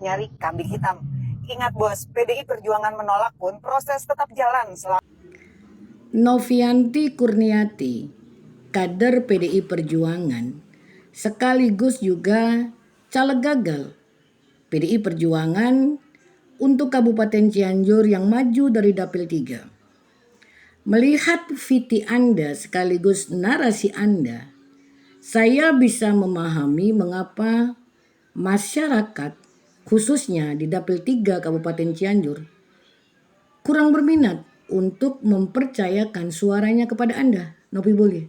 nyari kambing hitam. Ingat bos, PDI Perjuangan menolak pun proses tetap jalan selama. Novianti Kurniati, kader PDI Perjuangan, sekaligus juga caleg gagal PDI Perjuangan untuk Kabupaten Cianjur yang maju dari Dapil 3. Melihat viti Anda sekaligus narasi Anda, saya bisa memahami mengapa masyarakat khususnya di Dapil 3 Kabupaten Cianjur kurang berminat untuk mempercayakan suaranya kepada Anda, Novi Bule.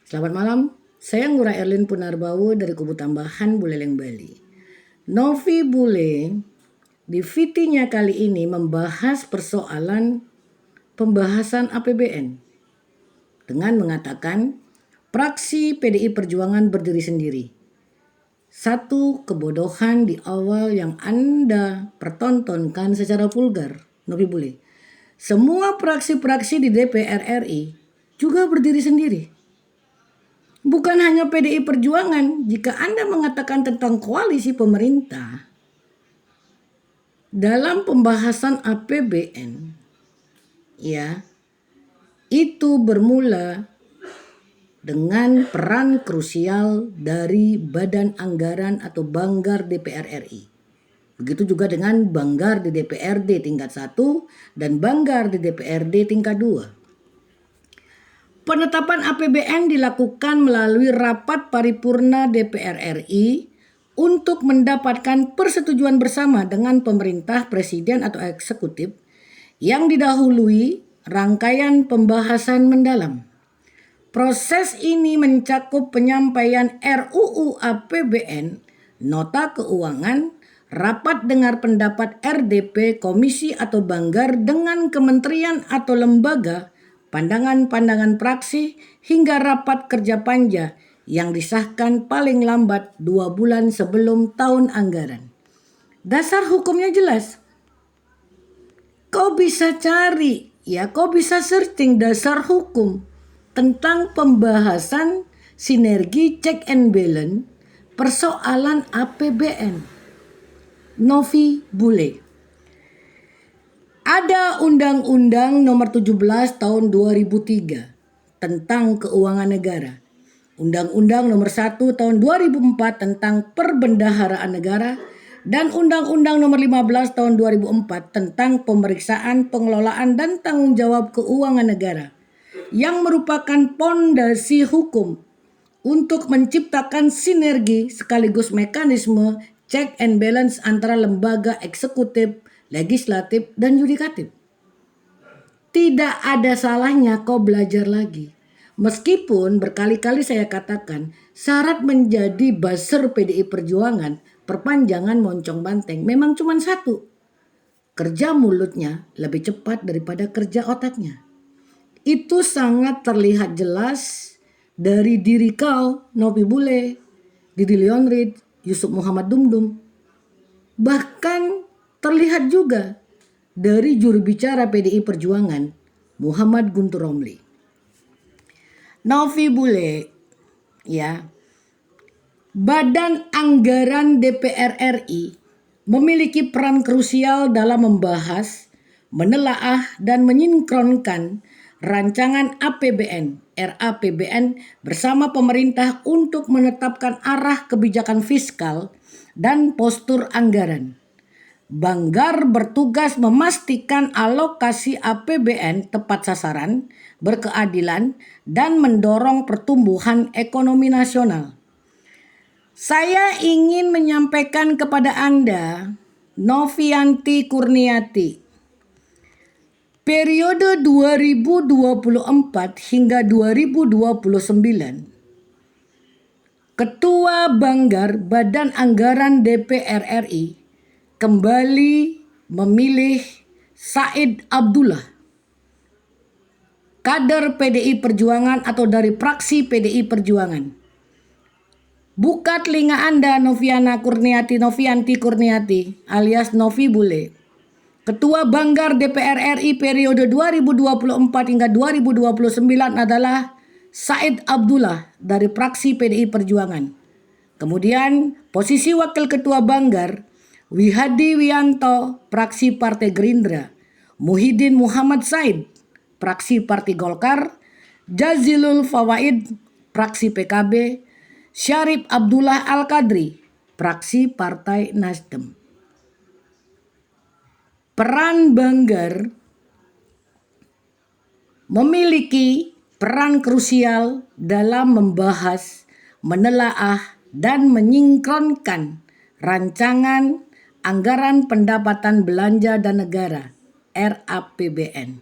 Selamat malam, saya Ngura Erlin Punarbawu dari Kubu Tambahan Buleleng, Bali. Novi Bule di VT-nya kali ini membahas persoalan pembahasan APBN dengan mengatakan praksi PDI Perjuangan berdiri sendiri. Satu kebodohan di awal yang Anda pertontonkan secara vulgar, Novi Bule. Semua praksi-praksi di DPR RI juga berdiri sendiri. Bukan hanya PDI Perjuangan, jika Anda mengatakan tentang koalisi pemerintah, dalam pembahasan APBN, ya, itu bermula dengan peran krusial dari Badan Anggaran atau Banggar DPR RI. Begitu juga dengan Banggar di DPRD tingkat 1 dan Banggar di DPRD tingkat 2. Penetapan APBN dilakukan melalui rapat paripurna DPR RI untuk mendapatkan persetujuan bersama dengan pemerintah, presiden atau eksekutif yang didahului rangkaian pembahasan mendalam. Proses ini mencakup penyampaian RUU APBN, nota keuangan, rapat dengar pendapat RDP, komisi atau banggar dengan kementerian atau lembaga, pandangan-pandangan praksi, hingga rapat kerja panja yang disahkan paling lambat 2 bulan sebelum tahun anggaran. Dasar hukumnya jelas. Kau bisa cari, kau bisa searching dasar hukum tentang pembahasan sinergi check and balance persoalan APBN. Novi Bule. Ada Undang-Undang Nomor 17 Tahun 2003 tentang Keuangan Negara. Undang-Undang Nomor 1 Tahun 2004 tentang Perbendaharaan Negara dan Undang-Undang Nomor 15 Tahun 2004 tentang Pemeriksaan, Pengelolaan dan Tanggung Jawab Keuangan Negara yang merupakan pondasi hukum untuk menciptakan sinergi sekaligus mekanisme check and balance antara lembaga eksekutif, legislatif, dan yudikatif. Tidak ada salahnya kau belajar lagi. Meskipun berkali-kali saya katakan syarat menjadi buzzer PDI Perjuangan perpanjangan moncong banteng memang cuma satu. Kerja mulutnya lebih cepat daripada kerja otaknya. Itu sangat terlihat jelas dari diri kau, Novi Bule, Didi Leonrid, Yusuf Muhammad Dumdum. Bahkan terlihat juga dari juru bicara PDI Perjuangan, Muhammad Guntur Romli. Novi Bule, Badan Anggaran DPR RI memiliki peran krusial dalam membahas, menelaah, dan menyinkronkan rancangan APBN, RAPBN bersama pemerintah untuk menetapkan arah kebijakan fiskal dan postur anggaran. Banggar bertugas memastikan alokasi APBN tepat sasaran, berkeadilan, dan mendorong pertumbuhan ekonomi nasional. Saya ingin menyampaikan kepada Anda, Novianti Kurniati, periode 2024 hingga 2029, Ketua Banggar Badan Anggaran DPR RI kembali memilih Said Abdullah, kader PDI Perjuangan atau dari praksi PDI Perjuangan. Buka telinga Anda, Novianti Kurniati alias Novi Bule. Ketua Banggar DPR RI periode 2024 hingga 2029 adalah Said Abdullah dari praksi PDI Perjuangan. Kemudian posisi Wakil Ketua Banggar Wihadi Wianto, fraksi Partai Gerindra, Muhyiddin Muhammad Said, fraksi Partai Golkar, Jazilul Fawaid, fraksi PKB, Syarif Abdullah Al-Qadri, fraksi Partai Nasdem. Peran Banggar memiliki peran krusial dalam membahas, menelaah, dan menyinkronkan rancangan Anggaran Pendapatan Belanja dan Negara (RAPBN).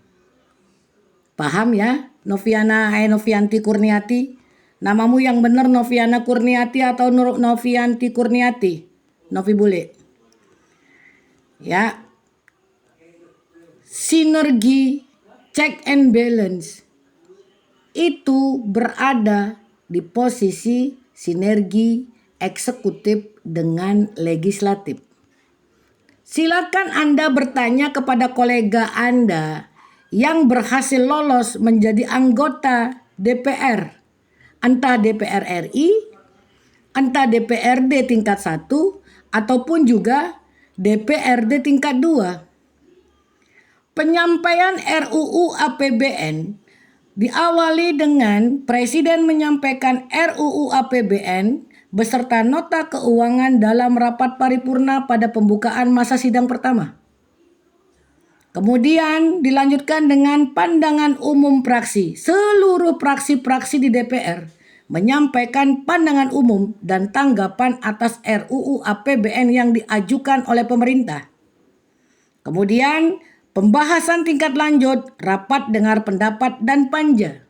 Paham ya, Novianti Kurniati? Namamu yang benar Noviana Kurniati atau Novianti Kurniati? Novi bule. Ya. Sinergi check and balance itu berada di posisi sinergi eksekutif dengan legislatif. Silakan Anda bertanya kepada kolega Anda yang berhasil lolos menjadi anggota DPR, entah DPR RI, entah DPRD tingkat 1, ataupun juga DPRD tingkat 2. Penyampaian RUU APBN diawali dengan Presiden menyampaikan RUU APBN beserta nota keuangan dalam rapat paripurna pada pembukaan masa sidang pertama. Kemudian dilanjutkan dengan pandangan umum fraksi. Seluruh fraksi-fraksi di DPR menyampaikan pandangan umum dan tanggapan atas RUU APBN yang diajukan oleh pemerintah. Kemudian pembahasan tingkat lanjut, rapat dengar pendapat dan panja.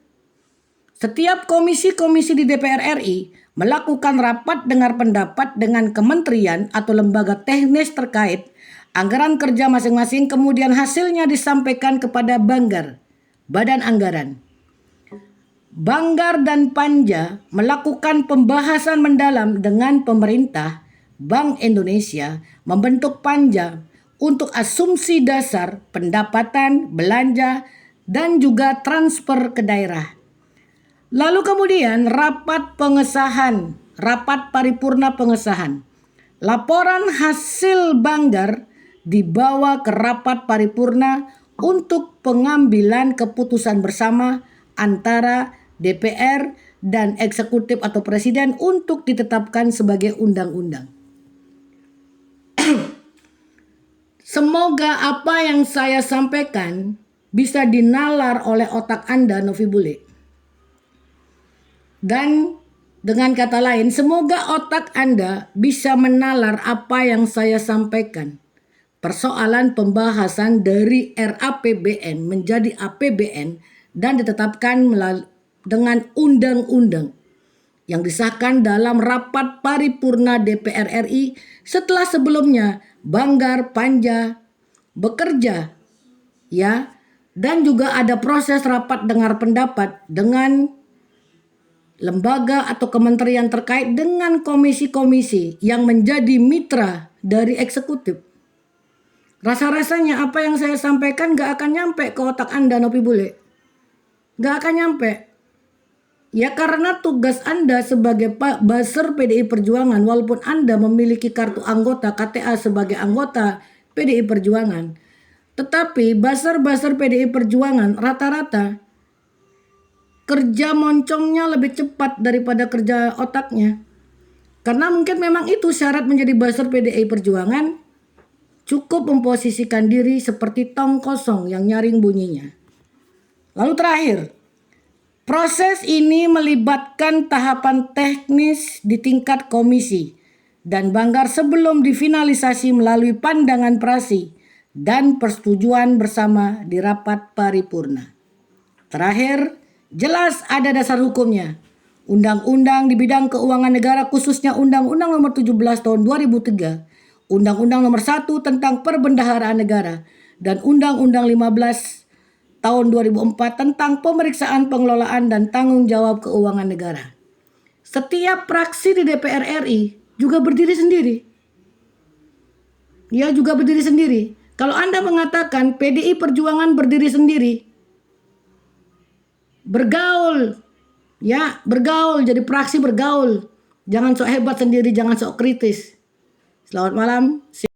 Setiap komisi-komisi di DPR RI melakukan rapat dengar pendapat dengan kementerian atau lembaga teknis terkait anggaran kerja masing-masing, kemudian hasilnya disampaikan kepada Banggar, Badan Anggaran. Banggar dan Panja melakukan pembahasan mendalam dengan pemerintah. Bank Indonesia membentuk Panja untuk asumsi dasar pendapatan, belanja, dan juga transfer ke daerah. Lalu kemudian rapat pengesahan, rapat paripurna pengesahan. Laporan hasil Banggar dibawa ke rapat paripurna untuk pengambilan keputusan bersama antara DPR dan eksekutif atau presiden untuk ditetapkan sebagai undang-undang. Semoga apa yang saya sampaikan bisa dinalar oleh otak Anda, Novi Bule. Dan dengan kata lain, semoga otak Anda bisa menalar apa yang saya sampaikan. Persoalan pembahasan dari RAPBN menjadi APBN dan ditetapkan dengan undang-undang yang disahkan dalam rapat paripurna DPR RI setelah sebelumnya Banggar Panja bekerja ya, dan juga ada proses rapat dengar pendapat dengan lembaga atau kementerian terkait dengan komisi-komisi yang menjadi mitra dari eksekutif. Rasa-rasanya apa yang saya sampaikan gak akan nyampe ke otak Anda, Novi Bule. Gak akan nyampe. Ya karena tugas Anda sebagai buzzer PDI Perjuangan, walaupun Anda memiliki kartu anggota KTA sebagai anggota PDI Perjuangan, tetapi buzzer PDI Perjuangan rata-rata kerja moncongnya lebih cepat daripada kerja otaknya. Karena mungkin memang itu syarat menjadi buzzer PDI Perjuangan, cukup memposisikan diri seperti tong kosong yang nyaring bunyinya. Lalu terakhir, proses ini melibatkan tahapan teknis di tingkat komisi dan Banggar sebelum difinalisasi melalui pandangan prasi dan persetujuan bersama di rapat paripurna. Terakhir, jelas ada dasar hukumnya. Undang-undang di bidang keuangan negara khususnya Undang-Undang Nomor 17 Tahun 2003, Undang-Undang Nomor 1 tentang Perbendaharaan Negara, dan Undang-Undang 15 Tahun 2004 tentang Pemeriksaan Pengelolaan dan Tanggung Jawab Keuangan Negara. Setiap fraksi di DPR RI juga berdiri sendiri. Ya, juga berdiri sendiri. Kalau Anda mengatakan PDI Perjuangan berdiri sendiri, bergaul, ya bergaul, jadi fraksi bergaul. Jangan sok hebat sendiri, jangan sok kritis. Selamat malam.